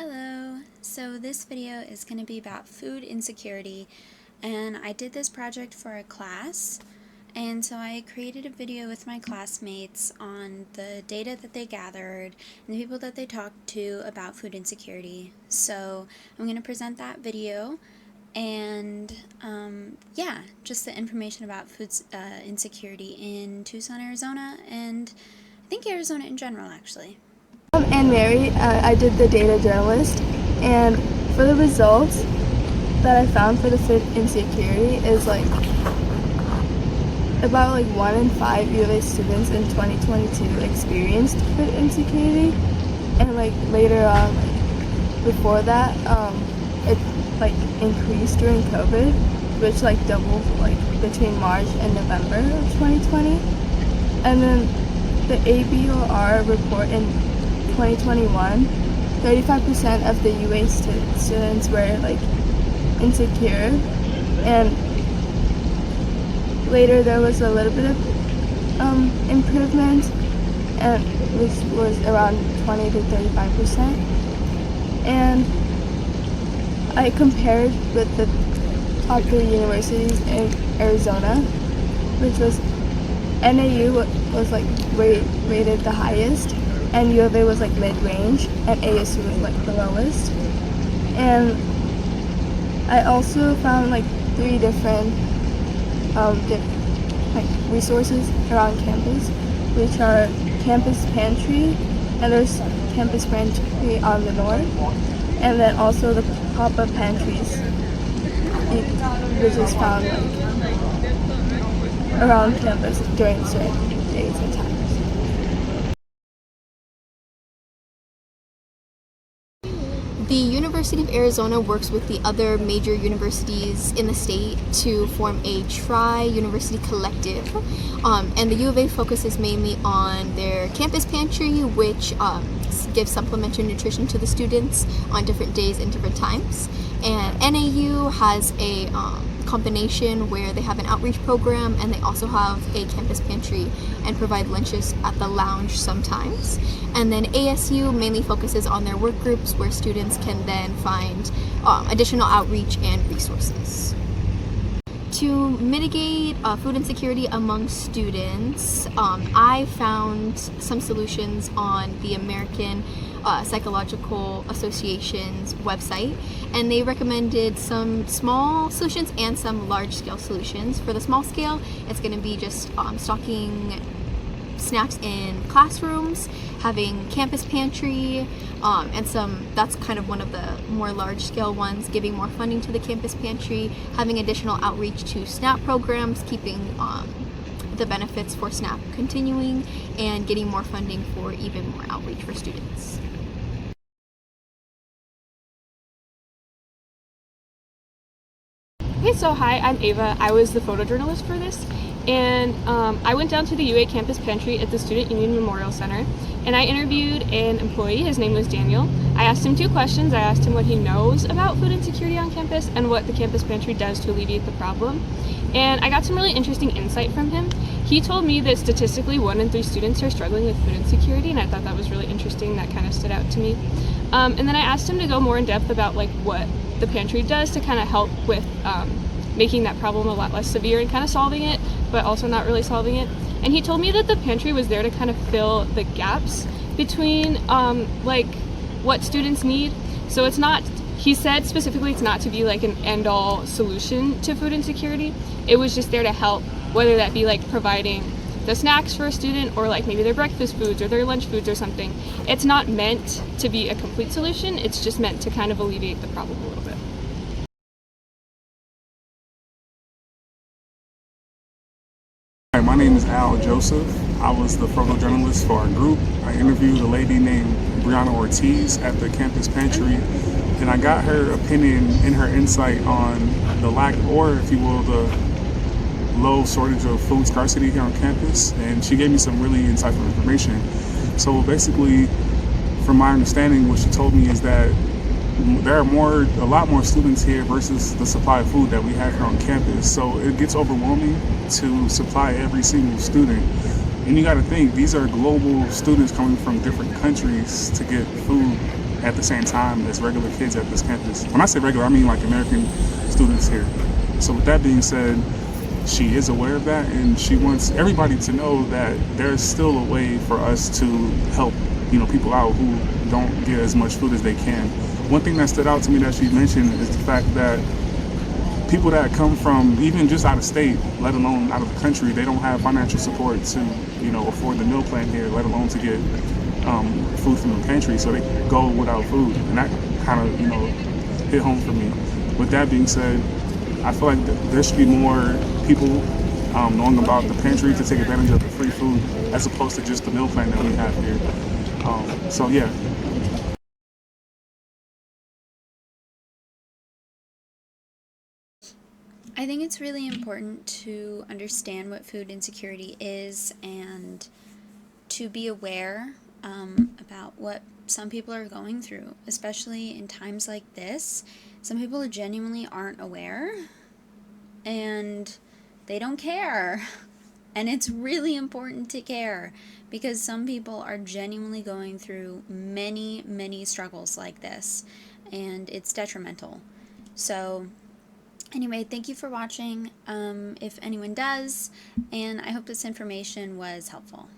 Hello! So this video is going to be about food insecurity, and I did this project for a class, and so I created a video with my classmates on the data that they gathered and the people that they talked to about food insecurity. So I'm going to present that video and yeah, just the information about food insecurity in Tucson, Arizona, and I think Arizona in general actually. And Mary, I did the data journalist, and for the results that I found for the food insecurity is about 1 in 5 U of A students in 2022 experienced food insecurity, and later on, before that, it increased during COVID, which doubled between March and November of 2020, and then the ABOR report in 2021, 35% of the UA students were insecure, and later there was a little bit of improvement, and which was around 20 to 35%. And I compared with the top 3 universities in Arizona, which was NAU was rated the highest, and U of A was mid-range, and ASU was the lowest. And I also found 3 different resources around campus, which are campus pantry, and there's campus pantry on the north, and then also the pop-up pantries, which is found around campus during certain days and times. The University of Arizona works with the other major universities in the state to form a tri-university collective, and the U of A focuses mainly on their campus pantry, which gives supplementary nutrition to the students on different days and different times. And NAU has a combination where they have an outreach program, and they also have a campus pantry and provide lunches at the lounge sometimes. And then ASU mainly focuses on their work groups, where students can then find additional outreach and resources. To mitigate food insecurity among students, I found some solutions on the American Psychological Association's website, and they recommended some small solutions and some large-scale solutions. For the small scale, it's going to be just stocking snacks in classrooms, having campus pantry, and that's kind of one of the more large-scale ones, giving more funding to the campus pantry, having additional outreach to SNAP programs, keeping the benefits for SNAP continuing, and getting more funding for even more outreach for students. Hey, so hi, I'm Ava. I was the photojournalist for this, and I went down to the UA campus pantry at the Student Union Memorial Center, and I interviewed an employee. His name was Daniel. I asked him 2 questions. I asked him what he knows about food insecurity on campus and what the campus pantry does to alleviate the problem, and I got some really interesting insight from him. He told me that statistically 1 in 3 students are struggling with food insecurity, and I thought that was really interesting. That kind of stood out to me. And then I asked him to go more in depth about what the pantry does to kind of help with making that problem a lot less severe and kind of solving it, but also not really solving it. And he told me that the pantry was there to kind of fill the gaps between what students need. So it's not, he said specifically, it's not to be an end-all solution to food insecurity. It was just there to help, whether that be providing the snacks for a student, or maybe their breakfast foods or their lunch foods or something. It's not meant to be a complete solution. It's just meant to kind of alleviate the problem a little bit. Hi, my name is Al Joseph. I was the photojournalist for our group. I interviewed a lady named Brianna Ortiz at the campus pantry, and I got her opinion and her insight on the lack, or if you will, the low shortage of food scarcity here on campus, and she gave me some really insightful information. So basically, from my understanding, what she told me is that there are a lot more students here versus the supply of food that we have here on campus. So it gets overwhelming to supply every single student. And you got to think, these are global students coming from different countries to get food at the same time as regular kids at this campus. When I say regular, I mean like American students here. So with that being said, she is aware of that, and she wants everybody to know that there's still a way for us to help, people out who don't get as much food as they can. One thing that stood out to me that she mentioned is the fact that people that come from even just out of state, let alone out of the country, they don't have financial support to, afford the meal plan here, let alone to get food from the pantry, so they go without food. And that kind of, hit home for me. With that being said, I feel like there should be more people knowing about the pantry to take advantage of the free food as opposed to just the meal plan that we have here. So yeah. I think it's really important to understand what food insecurity is and to be aware about what some people are going through, especially in times like this. Some people genuinely aren't aware and they don't care. And it's really important to care because some people are genuinely going through many, many struggles like this, and it's detrimental. So anyway, thank you for watching, if anyone does, and I hope this information was helpful.